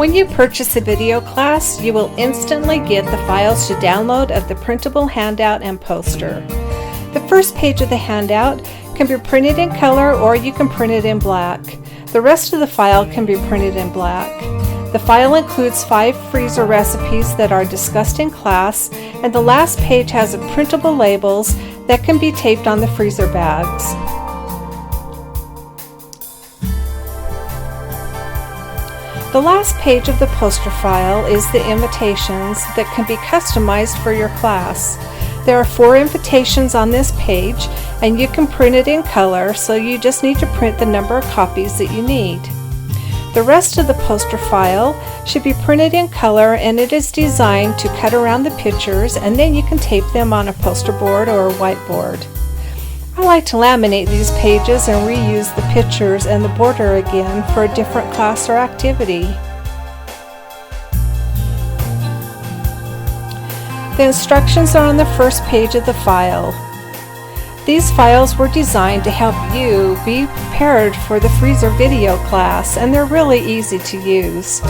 When you purchase a video class, you will instantly get the files to download of the printable handout and poster. The first page of the handout can be printed in color or you can print it in black. The rest of the file can be printed in black. The file includes 5 freezer recipes that are discussed in class, and the last page has printable labels that can be taped on the freezer bags. The last page of the poster file is the invitations that can be customized for your class. There are 4 invitations on this page, and you can print it in color, so you just need to print the number of copies that you need. The rest of the poster file should be printed in color, and it is designed to cut around the pictures, and then you can tape them on a poster board or a whiteboard. I like to laminate these pages and reuse the pictures and the border again for a different class or activity. The instructions are on the first page of the file. These files were designed to help you be prepared for the freezer video class, and they're really easy to use.